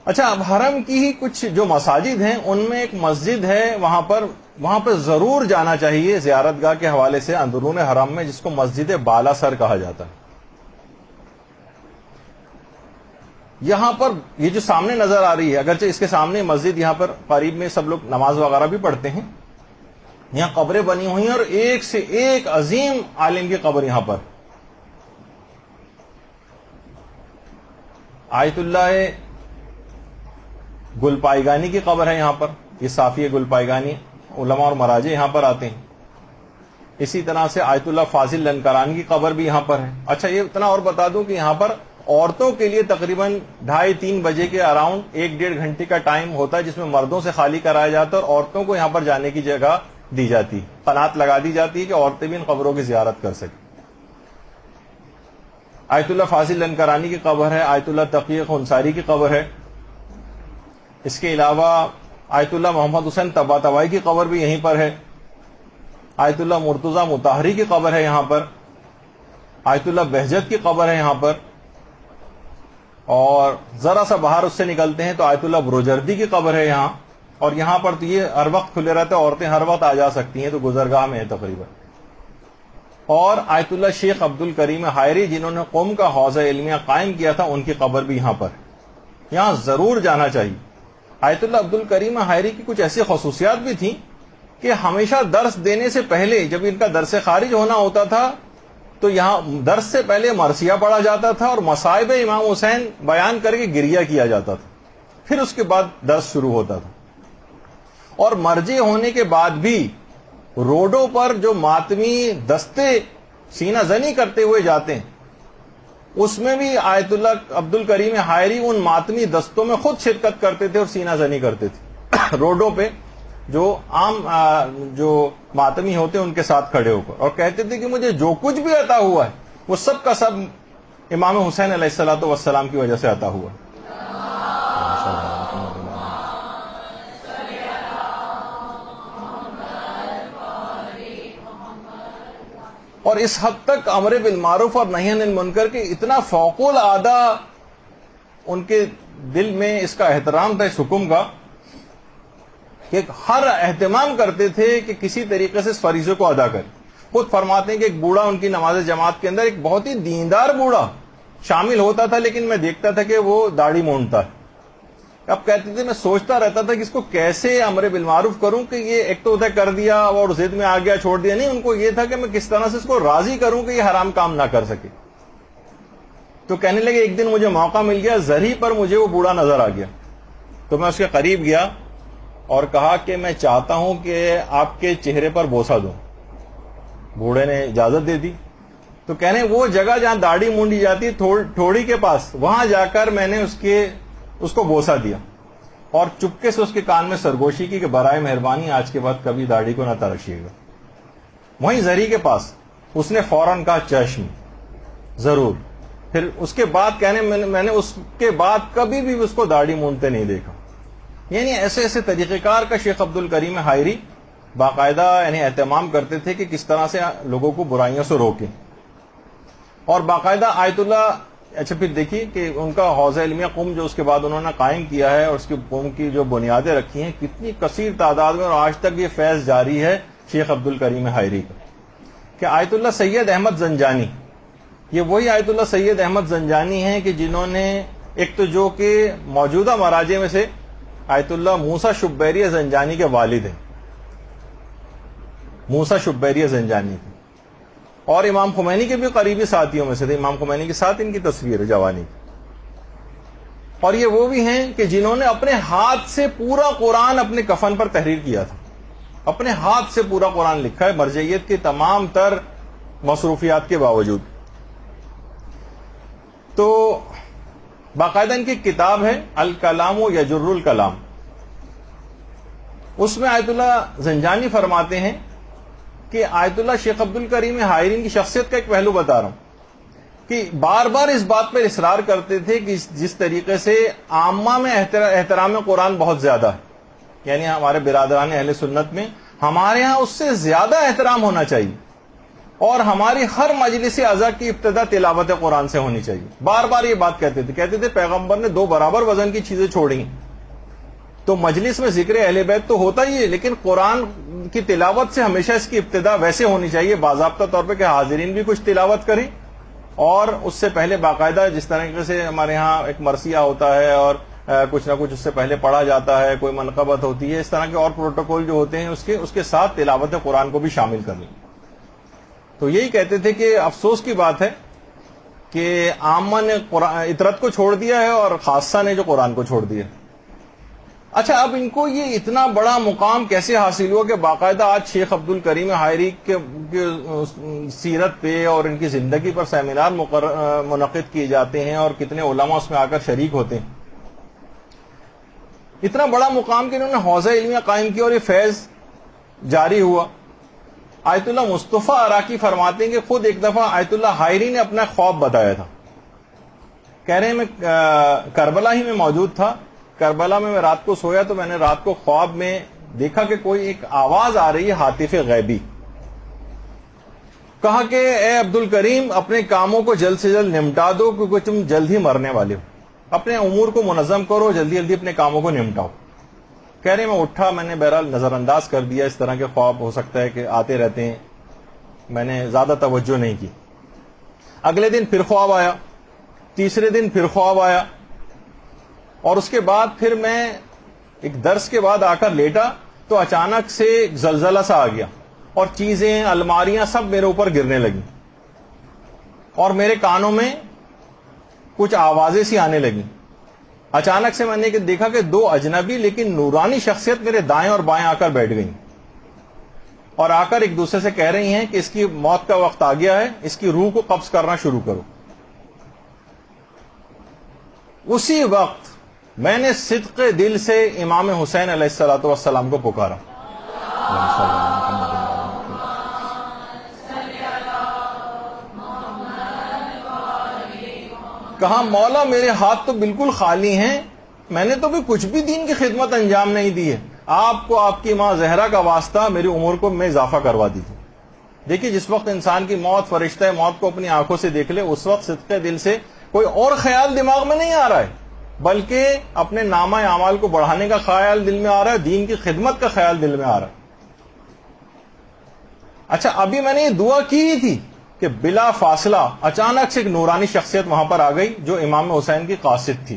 اچھا، اب حرم کی ہی کچھ جو مساجد ہیں ان میں ایک مسجد ہے، وہاں پر ضرور جانا چاہیے زیارت گاہ کے حوالے سے اندرون حرم میں، جس کو مسجد بالا سر کہا جاتا ہے۔ یہاں پر یہ جو سامنے نظر آ رہی ہے، اگرچہ اس کے سامنے مسجد، یہاں پر قریب میں سب لوگ نماز وغیرہ بھی پڑھتے ہیں، یہاں قبریں بنی ہوئی ہیں اور ایک سے ایک عظیم عالم کی قبر یہاں پر۔ آیت اللہ گل پائیگانی کی قبر ہے یہاں پر، یہ صافی گل پائیگانی، علماء اور مراجع یہاں پر آتے ہیں۔ اسی طرح سے آیت اللہ فاضل لنکرانی کی قبر بھی یہاں پر ہے۔ اچھا، یہ اتنا اور بتا دوں کہ یہاں پر عورتوں کے لیے تقریباً 2:30-3 بجے کے اراؤنڈ 1-1.5 گھنٹے کا ٹائم ہوتا ہے، جس میں مردوں سے خالی کرایا جاتا ہے اور عورتوں کو یہاں پر جانے کی جگہ دی جاتی، قنات لگا دی جاتی ہے کہ عورتیں بھی ان قبروں کی زیارت کر سکیں۔ آیت اللہ فاضل لنکرانی کی قبر ہے، آیت اللہ تقی انصاری کی قبر ہے۔ اس کے علاوہ آیت اللہ محمد حسین طباطبائی کی قبر بھی یہیں پر ہے، آیت اللہ مرتضی مطہری کی قبر ہے یہاں پر، آیت اللہ بہجت کی قبر ہے یہاں پر، اور ذرا سا باہر اس سے نکلتے ہیں تو آیت اللہ بروجردی کی قبر ہے یہاں، اور یہاں پر تو یہ ہر وقت کھلے رہتے ہیں، عورتیں ہر وقت آ جا سکتی ہیں، تو گزرگاہ میں ہے تقریباً۔ اور آیت اللہ شیخ عبد الکریم حائری، جنہوں نے قوم کا حوضہ علمیہ قائم کیا تھا، ان کی قبر بھی یہاں پر، یہاں ضرور جانا چاہیے۔ آیت اللہ عبد الکریم حائری کی کچھ ایسی خصوصیات بھی تھیں کہ ہمیشہ درس دینے سے پہلے، جب ان کا درس خارج ہونا ہوتا تھا تو یہاں درس سے پہلے مرثیہ پڑھا جاتا تھا اور مصائب امام حسین بیان کر کے گریہ کیا جاتا تھا، پھر اس کے بعد درس شروع ہوتا تھا۔ اور مرجع ہونے کے بعد بھی روڈوں پر جو ماتمی دستے سینہ زنی کرتے ہوئے جاتے ہیں، اس میں بھی آیت اللہ عبد الکریم حائری ان ماتمی دستوں میں خود شرکت کرتے تھے اور سینہ زنی کرتے تھے روڈوں پہ، جو عام جو ماتمی ہوتے ان کے ساتھ کھڑے ہو کر، اور کہتے تھے کہ مجھے جو کچھ بھی عطا ہوا ہے وہ سب کا سب امام حسین علیہ الصلوۃ والسلام کی وجہ سے عطا ہوا ہے۔ اور اس حد تک امر بالمعروف اور نہی عن المنکر کے اتنا فوق العادہ ان کے دل میں اس کا احترام تھا اس حکم کا کہ ہر اہتمام کرتے تھے کہ کسی طریقے سے اس فریضے کو ادا کریں۔ خود فرماتے ہیں کہ ایک بوڑھا ان کی نماز جماعت کے اندر، ایک بہت ہی دیندار بوڑھا شامل ہوتا تھا، لیکن میں دیکھتا تھا کہ وہ داڑھی مونڈتا ہے۔ اب کہتے تھے میں سوچتا رہتا تھا کہ اس کو کیسے امر بالمعروف کروں کہ یہ ایک تو ادھر کر دیا اور ضد میں آ گیا چھوڑ دیا، نہیں، ان کو یہ تھا کہ میں کس طرح سے اس کو راضی کروں کہ یہ حرام کام نہ کر سکے۔ تو کہنے لگے ایک دن مجھے موقع مل گیا، زری پر مجھے وہ بوڑھا نظر آ گیا، تو میں اس کے قریب گیا اور کہا کہ میں چاہتا ہوں کہ آپ کے چہرے پر بوسہ دوں۔ بوڑھے نے اجازت دے دی۔ تو کہنے وہ جگہ جہاں داڑھی مونڈی جاتی تھوڑی کے پاس، وہاں جا کر میں نے اس کو بوسہ دیا اور چپکے سے اس کے کان میں سرگوشی کی کہ برائے مہربانی آج کے بعد کبھی داڑھی کو نہ تراشیے گا۔ وہیں زری کے پاس اس نے فوراً کہا چشم، ضرور۔ پھر اس کے بعد کہنے میں نے اس کے بعد کبھی بھی اس کو داڑھی مونڈتے نہیں دیکھا۔ یعنی ایسے ایسے طریقہ کار کا شیخ عبد الکریم حائری باقاعدہ اہتمام کرتے تھے کہ کس طرح سے لوگوں کو برائیوں سے روکیں، اور باقاعدہ آیت اللہ۔ اچھا، پھر دیکھیے کہ ان کا حوضہ علمیہ قم جو اس کے بعد انہوں نے قائم کیا ہے اور اس کی قوم کی جو بنیادیں رکھی ہیں، کتنی کثیر تعداد میں، اور آج تک یہ فیض جاری ہے شیخ عبد الکریم حائری کا۔ کہ آیت اللہ سید احمد زنجانی، یہ وہی آیت اللہ سید احمد زنجانی ہیں کہ جنہوں نے ایک تو جو کہ موجودہ مراجع میں سے آیت اللہ موسیٰ شبیری زنجانی کے والد ہیں، موسیٰ شبیری زنجانی تھے، اور امام خمینی کے بھی قریبی ساتھیوں میں سے تھے، امام خمینی کے ساتھ ان کی تصویر ہے جوانی کی۔ اور یہ وہ بھی ہیں کہ جنہوں نے اپنے ہاتھ سے پورا قرآن اپنے کفن پر تحریر کیا تھا، اپنے ہاتھ سے پورا قرآن لکھا ہے مرجعیت کے تمام تر مصروفیات کے باوجود۔ تو باقاعدہ ان کی کتاب ہے الکلام یجر الکلام، اس میں آیت اللہ زنجانی فرماتے ہیں کہ آیت اللہ شیخ عبد الکریم حائری کی شخصیت کا ایک پہلو بتا رہا ہوں کہ بار بار اس بات پر اصرار کرتے تھے کہ جس طریقے سے عامہ میں احترام قرآن بہت زیادہ ہے، یعنی ہمارے برادران اہل سنت میں ہمارے ہاں اس سے زیادہ احترام ہونا چاہیے، اور ہماری ہر مجلس عزا کی ابتدا تلاوت قرآن سے ہونی چاہیے. بار بار یہ بات کہتے تھے پیغمبر نے 2 برابر وزن کی چیزیں چھوڑی. تو مجلس میں ذکر اہل بیت تو ہوتا ہی ہے، لیکن قرآن کی تلاوت سے ہمیشہ اس کی ابتدا ویسے ہونی چاہیے باضابطہ طور پہ کہ حاضرین بھی کچھ تلاوت کریں، اور اس سے پہلے باقاعدہ جس طریقے سے ہمارے ہاں ایک مرثیہ ہوتا ہے اور کچھ نہ کچھ اس سے پہلے پڑھا جاتا ہے، کوئی منقبت ہوتی ہے، اس طرح کے اور پروٹوکول جو ہوتے ہیں اس کے ساتھ تلاوت قرآن کو بھی شامل کر لیں. تو یہی کہتے تھے کہ افسوس کی بات ہے کہ عامہ نے اطرت کو چھوڑ دیا ہے اور خاصہ نے جو قرآن کو چھوڑ دیا. اچھا، اب ان کو یہ اتنا بڑا مقام کیسے حاصل ہوا کہ باقاعدہ آج شیخ عبد الکریم حائری کے سیرت پہ اور ان کی زندگی پر سیمینار منعقد کیے جاتے ہیں اور کتنے علماء اس میں آ کر شریک ہوتے ہیں. اتنا بڑا مقام کہ انہوں نے حوزہ علمیہ قائم کیا اور یہ فیض جاری ہوا. آیت اللہ مصطفیٰ عراقی فرماتے ہیں کہ خود ایک دفعہ آیت اللہ حائری نے اپنا خواب بتایا تھا. کہہ رہے ہیں میں کربلا ہی میں موجود تھا. کربلا میں رات کو سویا تو میں نے رات کو خواب میں دیکھا کہ کوئی ایک آواز آ رہی ہے ہاتف غیبی. کہا کہ اے عبد الکریم اپنے کاموں کو جلد سے جلد نمٹا دو کیونکہ تم جلد ہی مرنے والے ہو. اپنے امور کو منظم کرو، جلدی جلدی اپنے کاموں کو نمٹاؤ. کہہ رہے میں اٹھا، میں نے بہرحال نظر انداز کر دیا، اس طرح کے خواب ہو سکتا ہے کہ آتے رہتے ہیں، میں نے زیادہ توجہ نہیں کی. اگلے دن پھر خواب آیا، تیسرے دن پھر خواب آیا، اور اس کے بعد پھر میں ایک درس کے بعد آ کر لیٹا تو اچانک سے ایک زلزلہ سا آ گیا اور چیزیں، الماریاں سب میرے اوپر گرنے لگیں اور میرے کانوں میں کچھ آوازیں سی آنے لگیں. اچانک سے میں نے دیکھا کہ 2 اجنبی لیکن نورانی شخصیت میرے دائیں اور بائیں آ کر بیٹھ گئیں اور آ کر ایک دوسرے سے کہہ رہی ہیں کہ اس کی موت کا وقت آ گیا ہے، اس کی روح کو قبض کرنا شروع کرو. اسی وقت میں نے صدق دل سے امام حسین علیہ الصلوۃ والسلام کو پکارا. کہا مولا میرے ہاتھ تو بالکل خالی ہیں، میں نے تو بھی کچھ بھی دین کی خدمت انجام نہیں دی ہے. آپ کو آپ کی ماں زہرا کا واسطہ میری عمر کو میں اضافہ کروا دیجیے. دیکھیے جس وقت انسان کی موت، فرشتہ موت کو اپنی آنکھوں سے دیکھ لے، اس وقت صدقے دل سے کوئی اور خیال دماغ میں نہیں آ رہا ہے، بلکہ اپنے نامہ اعمال کو بڑھانے کا خیال دل میں آ رہا ہے، دین کی خدمت کا خیال دل میں آ رہا ہے. اچھا، ابھی میں نے یہ دعا کی ہی تھی کہ بلا فاصلہ اچانک سے ایک نورانی شخصیت وہاں پر آ گئی جو امام حسین کی قاصد تھی،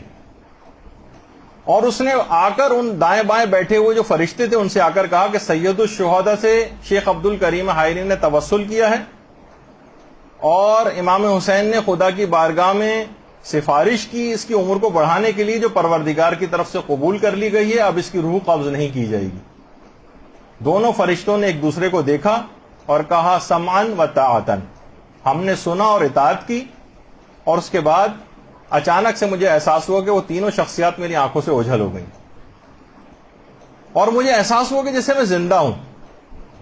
اور اس نے آ کر ان دائیں بائیں بیٹھے ہوئے جو فرشتے تھے ان سے آ کر کہا کہ سید الشہداء سے شیخ عبد الکریم حائری نے توسل کیا ہے اور امام حسین نے خدا کی بارگاہ میں سفارش کی اس کی عمر کو بڑھانے کے لیے جو پروردگار کی طرف سے قبول کر لی گئی ہے، اب اس کی روح قبض نہیں کی جائے گی. دونوں فرشتوں نے ایک دوسرے کو دیکھا اور کہا سمعن و طاعتن، ہم نے سنا اور اطاعت کی. اور اس کے بعد اچانک سے مجھے احساس ہوا کہ وہ تینوں شخصیات میری آنکھوں سے اوجھل ہو گئیں اور مجھے احساس ہوا کہ جیسے میں زندہ ہوں.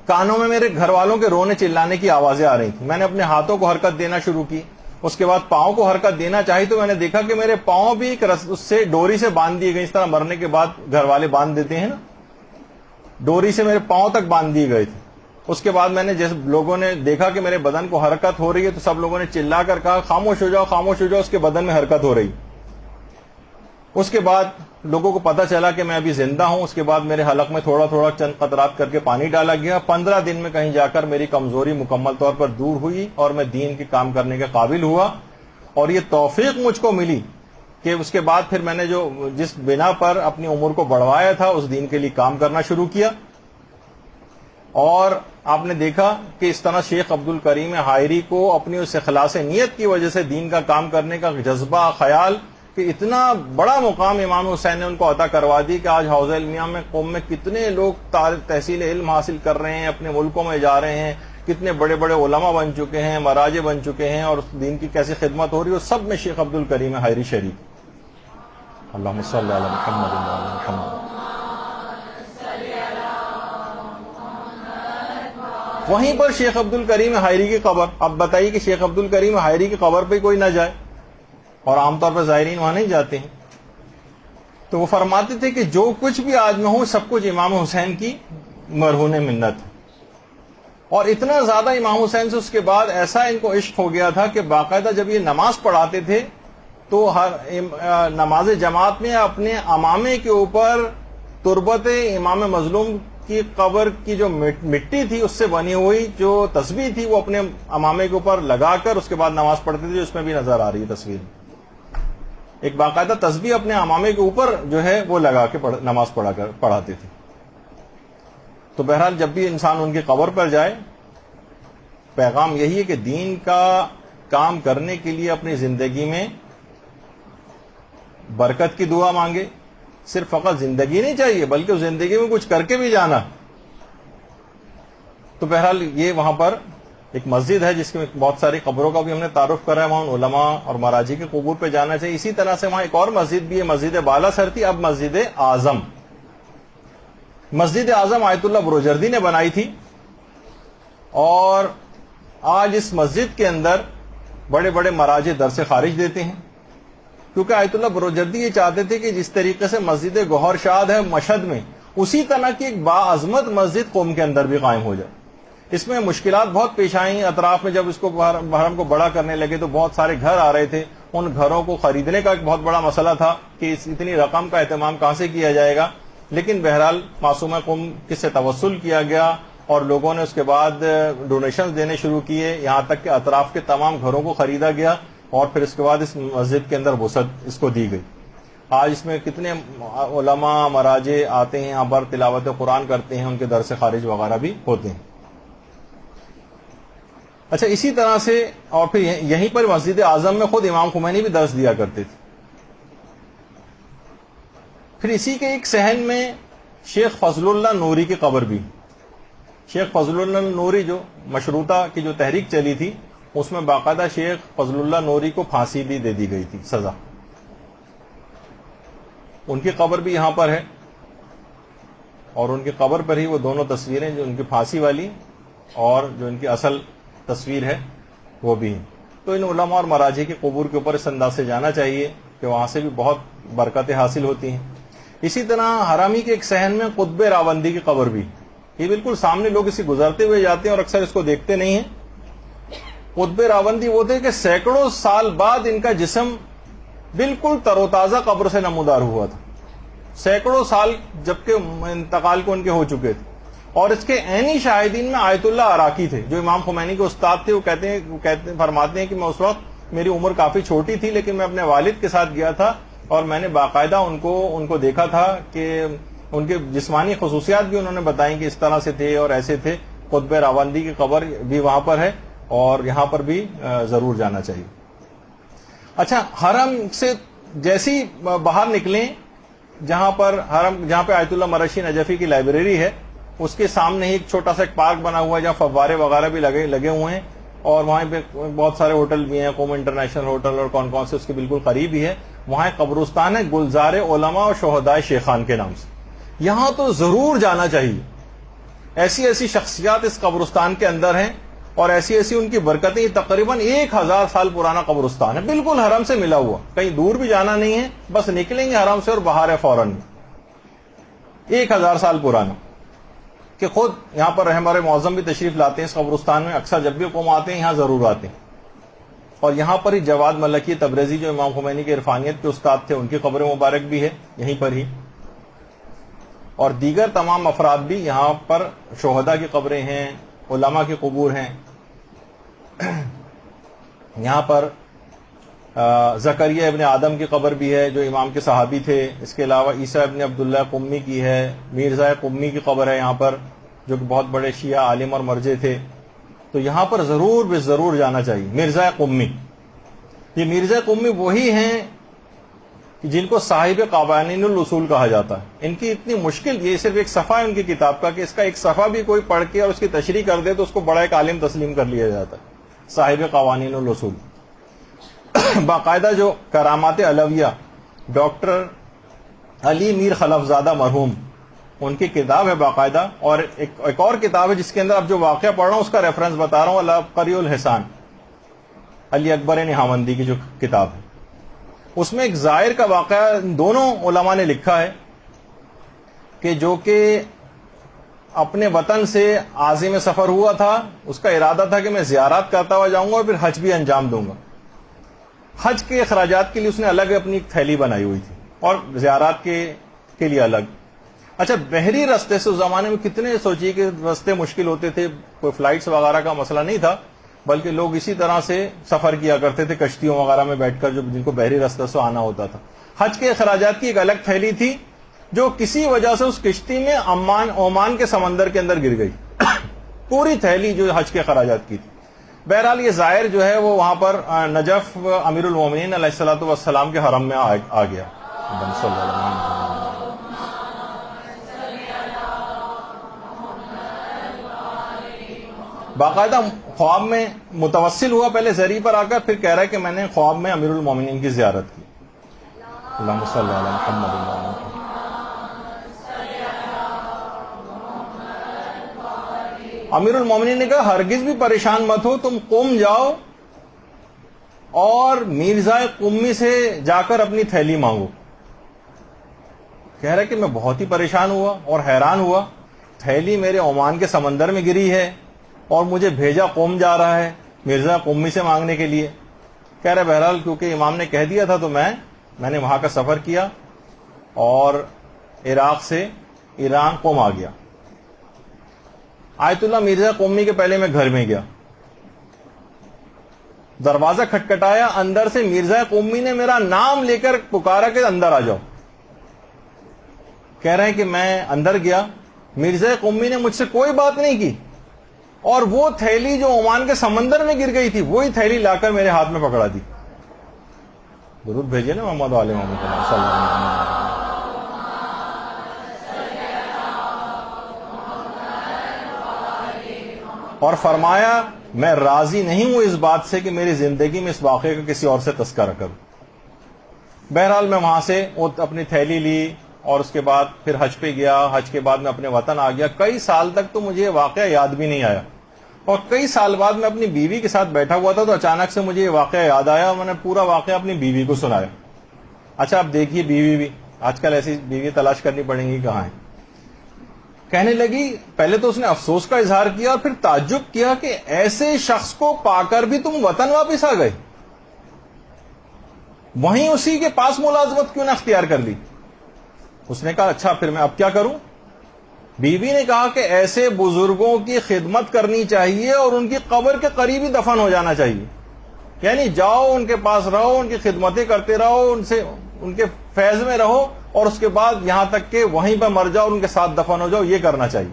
کانوں میں میرے گھر والوں کے رونے چلانے کی آوازیں آ رہی تھیں. میں نے اپنے ہاتھوں کو حرکت دینا شروع کی، اس کے بعد پاؤں کو حرکت دینا چاہی تو میں نے دیکھا کہ میرے پاؤں بھی ایک اس سے ڈوری سے باندھ دیے گئے، اس طرح مرنے کے بعد گھر والے باندھ دیتے ہیں نا، ڈوری سے میرے پاؤں تک باندھ دیے گئے تھے. اس کے بعد میں نے جیسے لوگوں نے دیکھا کہ میرے بدن کو حرکت ہو رہی ہے تو سب لوگوں نے چلا کر کہا خاموش ہو جاؤ خاموش ہو جاؤ، اس کے بدن میں حرکت ہو رہی. اس کے بعد لوگوں کو پتا چلا کہ میں ابھی زندہ ہوں. اس کے بعد میرے حلق میں تھوڑا تھوڑا چند قطرات کر کے پانی ڈالا گیا. 15 دن میں کہیں جا کر میری کمزوری مکمل طور پر دور ہوئی اور میں دین کے کام کرنے کے قابل ہوا. اور یہ توفیق مجھ کو ملی کہ اس کے بعد پھر میں نے جس بنا پر اپنی عمر کو بڑھوایا تھا اس دین کے لیے کام کرنا شروع کیا. اور آپ نے دیکھا کہ اس طرح شیخ عبد الکریم حائری کو اپنی اس اخلاص نیت کی وجہ سے دین کا کام کرنے کا جذبہ، خیال کہ اتنا بڑا مقام امام حسین نے ان کو عطا کروا دی کہ آج حوزہ علمیہ میں قوم میں کتنے لوگ تحصیل علم حاصل کر رہے ہیں، اپنے ملکوں میں جا رہے ہیں، کتنے بڑے بڑے علماء بن چکے ہیں، مراجع بن چکے ہیں، اور دین کی کیسی خدمت ہو رہی ہے، سب میں شیخ عبد الکریم حائری شریک. اللہم صلی علی محمد و علی محمد. وہیں پر شیخ عبد الکریم حائری کی قبر. اب بتائیے کہ شیخ عبد الکریم حائری کی قبر پہ کوئی نہ جائے، اور عام طور پر زائرین وہاں نہیں جاتے ہیں. تو وہ فرماتے تھے کہ جو کچھ بھی آج میں ہوں سب کچھ امام حسین کی مرہون منت ہے. اور اتنا زیادہ امام حسین سے اس کے بعد ایسا ان کو عشق ہو گیا تھا کہ باقاعدہ جب یہ نماز پڑھاتے تھے تو ہر نماز جماعت میں اپنے امامے کے اوپر تربت امام مظلوم کی قبر کی جو مٹی تھی اس سے بنی ہوئی جو تسبیح تھی وہ اپنے امامے کے اوپر لگا کر اس کے بعد نماز پڑھتے تھے. اس میں بھی نظر آ رہی ہے تصویر, ایک باقاعدہ تسبیح اپنے امامے کے اوپر جو ہے وہ لگا کے نماز پڑھاتے تھے. تو بہرحال جب بھی انسان ان کی قبر پر جائے, پیغام یہی ہے کہ دین کا کام کرنے کے لیے اپنی زندگی میں برکت کی دعا مانگے. صرف فقط زندگی نہیں چاہیے بلکہ زندگی میں کچھ کر کے بھی جانا. تو بہرحال یہ وہاں پر ایک مسجد ہے جس میں بہت ساری قبروں کا بھی ہم نے تعارف کرا ہے, وہاں علماء اور مراجی کے قبور پہ جانا چاہیے. اسی طرح سے وہاں ایک اور مسجد بھی ہے, مسجد بالا سر تھی, اب مسجد اعظم. مسجد اعظم آیت اللہ بروجردی نے بنائی تھی, اور آج اس مسجد کے اندر بڑے بڑے مراجع درس خارج دیتے ہیں, کیونکہ آیت اللہ بروجردی یہ چاہتے تھے کہ جس طریقے سے مسجد گوہر شاد ہے مشہد میں, اسی طرح کی ایک باعظمت مسجد قوم کے اندر بھی قائم ہو جائے. اس میں مشکلات بہت پیش آئیں. اطراف میں جب اس کو حرم کو بڑا کرنے لگے تو بہت سارے گھر آ رہے تھے, ان گھروں کو خریدنے کا ایک بہت بڑا مسئلہ تھا کہ اتنی رقم کا اہتمام کہاں سے کیا جائے گا. لیکن بہرحال معصومہ قوم کس سے توسل کیا گیا اور لوگوں نے اس کے بعد ڈونیشنز دینے شروع کیے, یہاں تک کہ اطراف کے تمام گھروں کو خریدا گیا اور پھر اس کے بعد اس مسجد کے اندر وسعت اس کو دی گئی. آج اس میں کتنے علماء مراجع آتے ہیں, یہاں پر تلاوت قرآن کرتے ہیں, ان کے درس خارج وغیرہ بھی ہوتے ہیں. اچھا, اسی طرح سے اور پھر یہیں پر مسجد اعظم میں خود امام خمینی بھی درس دیا کرتے تھے. پھر اسی کے ایک صحن میں شیخ فضل اللہ نوری کی قبر بھی. شیخ فضل اللہ نوری جو مشروطہ کی جو تحریک چلی تھی اس میں باقاعدہ شیخ فضل اللہ نوری کو پھانسی بھی دے دی گئی تھی, سزا. ان کی قبر بھی یہاں پر ہے, اور ان کی قبر پر ہی وہ دونوں تصویریں, جو ان کی پھانسی والی اور جو ان کی اصل تصویر ہے وہ بھی ہیں. تو ان علماء اور مراجع کے قبور کے اوپر اس انداز سے جانا چاہیے کہ وہاں سے بھی بہت برکتیں حاصل ہوتی ہیں. اسی طرح حرامی کے ایک صحن میں قطب راوندی کی قبر بھی, یہ بالکل سامنے لوگ اسی گزرتے ہوئے جاتے ہیں اور اکثر اس کو دیکھتے نہیں ہیں. قطب راوندی وہ تھے کہ سینکڑوں سال بعد ان کا جسم بالکل تر و تازہ قبر سے نمودار ہوا تھا, سینکڑوں سال جبکہ انتقال کو ان کے ہو چکے تھے. اور اس کے عینی شاہدین میں آیت اللہ عراقی تھے جو امام خمینی کے استاد تھے. وہ فرماتے ہیں کہ میں اس وقت میری عمر کافی چھوٹی تھی, لیکن میں اپنے والد کے ساتھ گیا تھا اور میں نے باقاعدہ ان کو دیکھا تھا کہ ان کے جسمانی خصوصیات بھی انہوں نے بتائیں کہ اس طرح سے تھے اور ایسے تھے. قطب راوندی کی قبر بھی وہاں پر ہے اور یہاں پر بھی ضرور جانا چاہیے. اچھا, حرم سے جیسی باہر نکلیں, جہاں پہ آیت اللہ مرشی نجفی کی لائبریری ہے, اس کے سامنے ہی ایک چھوٹا سا ایک پارک بنا ہوا ہے جہاں فوارے وغیرہ بھی لگے ہوئے ہیں, اور وہاں پہ بہت سارے ہوٹل بھی ہیں, قوم انٹرنیشنل ہوٹل اور کون سے اس کے بالکل قریب ہی ہے. وہاں ایک قبرستان ہے گلزار علماء اور شہدائے شیخان کے نام سے. یہاں تو ضرور جانا چاہیے. ایسی ایسی شخصیات اس قبرستان کے اندر ہیں اور ایسی ایسی ان کی برکتیں. تقریباً 1000 سال پرانا قبرستان ہے, بالکل حرم سے ملا ہوا, کہیں دور بھی جانا نہیں ہے, بس نکلیں گے حرم سے اور باہر ہے فوراً. 1000 سال پرانا, کہ خود یہاں پر ہمارے معظم بھی تشریف لاتے ہیں اس قبرستان میں. اکثر جب بھی قوم آتے ہیں یہاں ضرور آتے ہیں. اور یہاں پر ہی جواد ملکی تبریزی جو امام خمینی کے عرفانیت کے استاد تھے, ان کی قبر مبارک بھی ہے یہیں پر ہی. اور دیگر تمام افراد بھی یہاں پر, شہداء کی قبریں ہیں, علماء کے قبور ہیں. یہاں پر زکریا ابن آدم کی قبر بھی ہے جو امام کے صحابی تھے. اس کے علاوہ عیسیٰ ابن عبداللہ قمی کی ہے, مرزا قمی کی قبر ہے یہاں پر, جو کہ بہت بڑے شیعہ عالم اور مرجع تھے. تو یہاں پر ضرور جانا چاہیے. مرزا قمی, یہ مرزا قمی وہی ہیں جن کو صاحب قوانین الاصول کہا جاتا ہے. ان کی اتنی مشکل, یہ صرف ایک صفحہ ہے ان کی کتاب کا, کہ اس کا ایک صفحہ بھی کوئی پڑھ کے اور اس کی تشریح کر دے تو اس کو بڑا ایک عالم تسلیم کر لیا جاتا ہے. صاحب قوانین الاصول. باقاعدہ جو کرامات علویہ ڈاکٹر علی میر خلف زادہ مرحوم, ان کی کتاب ہے باقاعدہ. اور ایک اور کتاب ہے جس کے اندر اب جو واقعہ پڑھ رہا ہوں اس کا ریفرنس بتا رہا ہوں, العبقری الحسان, علی اکبر نہاوندی کی جو کتاب ہے. اس میں ایک زائر کا واقعہ دونوں علماء نے لکھا ہے کہ جو کہ اپنے وطن سے عازم سفر ہوا تھا، اس کا ارادہ تھا کہ میں زیارات کرتا ہوا جاؤں گا اور پھر حج بھی انجام دوں گا. حج کے اخراجات کے لیے اس نے الگ اپنی ایک تھیلی بنائی ہوئی تھی اور زیارات کے لیے الگ. اچھا، بحری راستے سے اس زمانے میں کتنے، سوچیے کہ راستے مشکل ہوتے تھے، کوئی فلائٹس وغیرہ کا مسئلہ نہیں تھا، بلکہ لوگ اسی طرح سے سفر کیا کرتے تھے کشتیوں وغیرہ میں بیٹھ کر، جو جن کو بحری راستے سے آنا ہوتا تھا. حج کے اخراجات کی ایک الگ تھیلی تھی جو کسی وجہ سے اس کشتی میں عمان کے سمندر کے اندر گر گئی. پوری تھیلی جو حج کے اخراجات کی تھی. بہرحال یہ زائر جو ہے وہ وہاں پر نجف امیر المومنین علیہ الصلوۃ والسلام کے حرم میں آ گیا. باقاعدہ خواب میں متوسل ہوا، پہلے زری پر آ کر، پھر کہہ رہا ہے کہ میں نے خواب میں امیر المومنین کی زیارت کی. اللہم صلی علی محمد. امیر المومنین نے کہا ہرگز بھی پریشان مت ہو، تم قم جاؤ اور میرزا قمی سے جا کر اپنی تھیلی مانگو. کہہ رہا ہے کہ میں بہت ہی پریشان ہوا اور حیران ہوا، تھیلی میرے عمان کے سمندر میں گری ہے اور مجھے بھیجا قوم جا رہا ہے مرزا قمی سے مانگنے کے لیے. کہہ رہے بہرحال کیونکہ امام نے کہہ دیا تھا تو میں نے وہاں کا سفر کیا اور عراق سے ایران قم آ گیا. آیت اللہ مرزا قمی کے پہلے میں گھر میں گیا، دروازہ کھٹکھٹایا، اندر سے مرزا قمی نے میرا نام لے کر پکارا کہ اندر آ جاؤ. کہہ رہے ہیں کہ میں اندر گیا، مرزا قمی نے مجھ سے کوئی بات نہیں کی اور وہ تھیلی جو عمان کے سمندر میں گر گئی تھی وہی تھیلی لا کر میرے ہاتھ میں پکڑا دی. درود بھیجیے نا محمد علیہ محمد صلی اللہ علیہ وسلم. اور فرمایا میں راضی نہیں ہوں اس بات سے کہ میری زندگی میں اس واقعے کا کسی اور سے تذکرہ کروں. بہرحال میں وہاں سے اپنی تھیلی لی اور اس کے بعد پھر حج پہ گیا. حج کے بعد میں اپنے وطن آ گیا. کئی سال تک تو مجھے یہ واقعہ یاد بھی نہیں آیا اور کئی سال بعد میں اپنی بیوی کے ساتھ بیٹھا ہوا تھا تو اچانک سے مجھے یہ واقعہ یاد آیا اور میں نے پورا واقعہ اپنی بیوی کو سنایا. اچھا اب دیکھیے بیوی بھی آج کل ایسی بیوی تلاش کرنی پڑیں گی کہاں ہے. کہنے لگی پہلے تو اس نے افسوس کا اظہار کیا اور پھر تعجب کیا کہ ایسے شخص کو پا کر بھی تم وطن واپس آ گئے، وہیں اسی کے پاس ملازمت کیوں نہ اختیار کر لی. اس نے کہا اچھا پھر میں اب کیا کروں. بیوی نے کہا کہ ایسے بزرگوں کی خدمت کرنی چاہیے اور ان کی قبر کے قریب ہی دفن ہو جانا چاہیے. یعنی جاؤ ان کے پاس رہو، ان کی خدمتیں کرتے رہو، ان کے فیض میں رہو اور اس کے بعد یہاں تک کہ وہیں پہ مر جاؤ، ان کے ساتھ دفن ہو جاؤ، یہ کرنا چاہیے.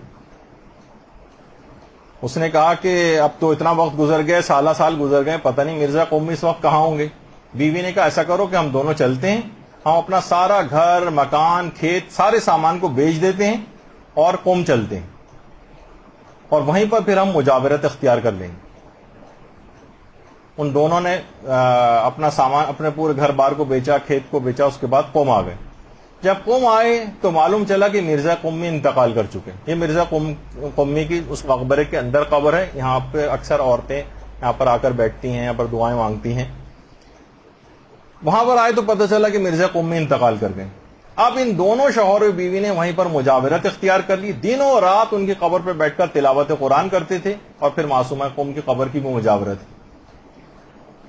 اس نے کہا کہ اب تو اتنا وقت گزر گئے، سالہ سال گزر گئے، پتہ نہیں مرزا قومی اس وقت کہاں ہوں گے. بیوی نے کہا ایسا کرو کہ ہم دونوں چلتے ہیں، ہم اپنا سارا گھر مکان کھیت سارے سامان کو بیچ دیتے ہیں اور قم چلتے ہیں اور وہیں پر پھر ہم مجاورت اختیار کر لیں گے. ان دونوں نے اپنا سامان، اپنے پورے گھر بار کو بیچا، کھیت کو بیچا. اس کے بعد قم آ گئے. جب قم آئے تو معلوم چلا کہ مرزا قمی انتقال کر چکے. یہ مرزا قمی کی اس مقبرے کے اندر قبر ہے. یہاں پہ اکثر عورتیں یہاں پر آ کر بیٹھتی ہیں، یہاں پر دعائیں مانگتی ہیں. وہاں پر آئے تو پتہ چلا کہ مرزا قمی انتقال کر گئے. اب ان دونوں شوہر و بیوی نے وہیں پر مجاورت اختیار کر لی. دنوں رات ان کی قبر پہ بیٹھ کر تلاوت قرآن کرتے تھے اور پھر معصومہ قم کی قبر کی بھی مجاورت.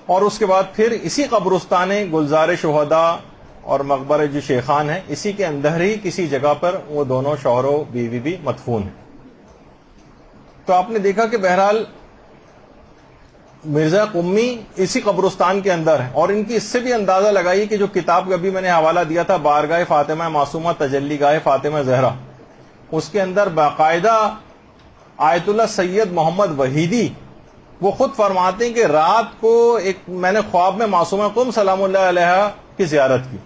اور اس کے بعد پھر اسی قبرستان گلزار شہداء اور مقبرہ جو شیخان ہے اسی کے اندر ہی کسی جگہ پر وہ دونوں شوہر و بیوی بھی مدفون ہیں. تو آپ نے دیکھا کہ بہرحال مرزا قمی اسی قبرستان کے اندر ہے. اور ان کی اس سے بھی اندازہ لگائی کہ جو کتاب کا بھی میں نے حوالہ دیا تھا بارگاہ فاطمہ معصومہ تجلی گاہ فاطمہ زہرا، اس کے اندر باقاعدہ آیت اللہ سید محمد وحیدی وہ خود فرماتے ہیں کہ رات کو میں نے خواب میں معصومہ قم سلام اللہ علیہ کی زیارت کی.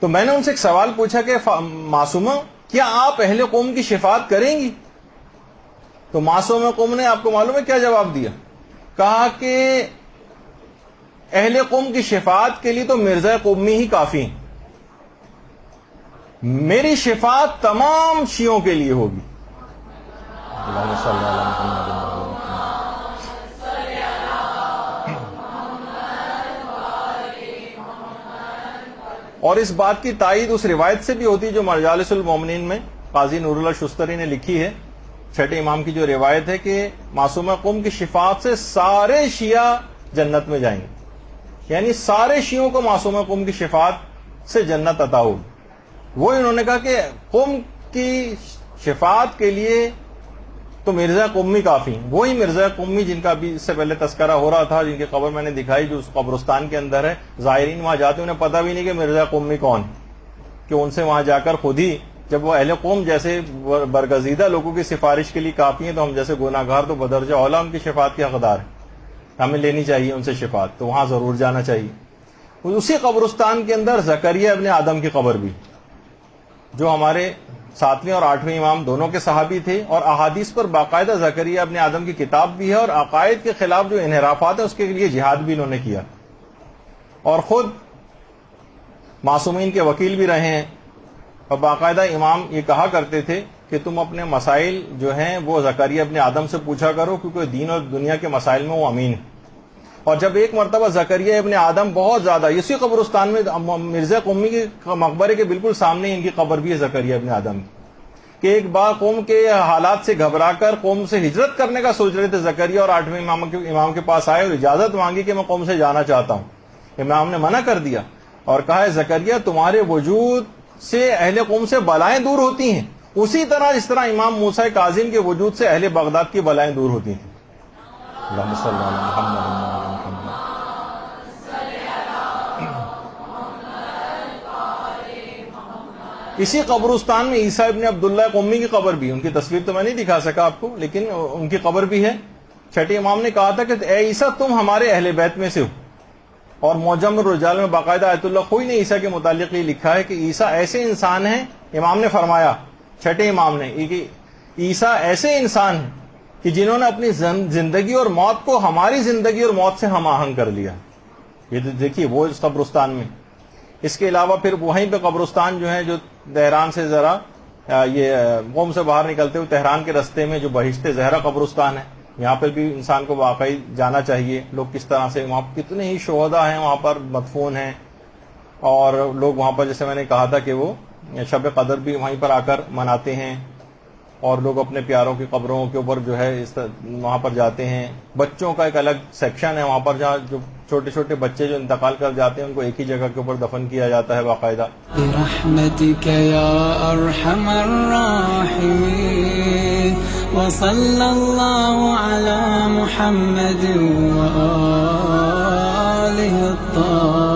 تو میں نے ان سے ایک سوال پوچھا کہ معصومہ کیا آپ اہل قوم کی شفاعت کریں گی؟ تو معصومہ قوم نے آپ کو معلوم ہے کیا جواب دیا؟ کہا کہ اہل قوم کی شفاعت کے لیے تو مرزا قمی ہی کافی ہیں، میری شفاعت تمام شیعوں کے لیے ہوگی. اور اس بات کی تائید اس روایت سے بھی ہوتی ہے جو مجالس المومنین میں قاضی نور اللہ شستری نے لکھی ہے، چھٹے امام کی جو روایت ہے کہ معصومہ قم کی شفاعت سے سارے شیعہ جنت میں جائیں گے، یعنی سارے شیعوں کو معصومہ قم کی شفاعت سے جنت عطا ہوگی۔ وہ انہوں نے کہا کہ قم کی شفاعت کے لیے تو مرزا قمی کافی، وہی مرزا قمی جن کا ابھی اس سے پہلے تذکرہ ہو رہا تھا، جن کی قبر میں نے دکھائی جو اس قبرستان کے اندر ہے، زائرین وہاں جاتے انہیں پتہ بھی نہیں کہ مرزا قمی کون، کہ ان سے وہاں جا کر خود ہی جب وہ اہل قوم جیسے برگزیدہ لوگوں کی سفارش کے لیے کافی ہیں، تو ہم جیسے گناہ گار تو بدرجہ اولا ان کی شفاعت کے حقدار ہیں، ہمیں لینی چاہیے ان سے شفاعت، تو وہاں ضرور جانا چاہیے۔ اسی قبرستان کے اندر زکریا ابن آدم کی قبر بھی، جو ہمارے 7ویں اور 8ویں امام دونوں کے صحابی تھے، اور احادیث پر باقاعدہ زکریا ابن آدم کی کتاب بھی ہے، اور عقائد کے خلاف جو انحرافات ہیں اس کے لیے جہاد بھی انہوں نے کیا، اور خود معصومین کے وکیل بھی رہے ہیں، اور باقاعدہ امام یہ کہا کرتے تھے کہ تم اپنے مسائل جو ہیں وہ زکریا ابن آدم سے پوچھا کرو، کیونکہ دین اور دنیا کے مسائل میں وہ امین ہے۔ اور جب ایک مرتبہ زکریا ابن آدم بہت زیادہ اسی قبرستان میں مرزا قمی کے مقبرے کے بالکل سامنے ان کی قبر بھی ہے زکریا ابن آدم کی، کہ ایک بار قوم کے حالات سے گھبرا کر قوم سے ہجرت کرنے کا سوچ رہے تھے زکریا، اور 8ویں امام کے پاس آئے اور اجازت مانگی کہ میں قوم سے جانا چاہتا ہوں۔ امام نے منع کر دیا اور کہا ہے زکریا تمہارے وجود سے اہل قوم سے بلائیں دور ہوتی ہیں، اسی طرح جس طرح امام موسیٰ کاظم کے وجود سے اہل بغداد کی بلائیں دور ہوتی ہیں۔ اللہم صلی علی محمد۔ اسی قبرستان میں عیسیٰ ابن عبداللہ قمی کی قبر بھی، ان کی تصویر تو میں نہیں دکھا سکا آپ کو، لیکن ان کی قبر بھی ہے۔ چھٹے امام نے کہا تھا کہ اے عیسیٰ تم ہمارے اہل بیت میں سے ہو، اور معجم الرجال میں باقاعدہ آیت اللہ خوئی نے عیسیٰ کے متعلق یہ لکھا ہے کہ عیسیٰ ایسے انسان ہیں، امام نے فرمایا، چھٹے امام نے، کہ عیسیٰ ایسے انسان ہیں کہ جنہوں نے اپنی زندگی اور موت کو ہماری زندگی اور موت سے ہم آہنگ کر لیا۔ یہ دیکھیے وہ اس قبرستان میں۔ اس کے علاوہ پھر وہیں پہ قبرستان جو ہے جو تہران سے ذرا یہ قوم سے باہر نکلتے ہوئے تہران کے رستے میں جو بہشت زہرا قبرستان ہے، یہاں پر بھی انسان کو واقعی جانا چاہیے۔ لوگ کس طرح سے وہاں کتنے ہی شہداء ہیں وہاں پر مدفون ہیں، اور لوگ وہاں پر جیسے میں نے کہا تھا کہ وہ شب قدر بھی وہیں پر آ کر مناتے ہیں، اور لوگ اپنے پیاروں کی قبروں کے اوپر جو ہے وہاں پر جاتے ہیں۔ بچوں کا ایک الگ سیکشن ہے وہاں پر، جہاں جو چھوٹے چھوٹے بچے جو انتقال کر جاتے ہیں ان کو ایک ہی جگہ کے اوپر دفن کیا جاتا ہے باقاعدہ۔ برحمتک یا ارحم الراحمین وصلی اللہ علی محمد وآلہ الطاہرین۔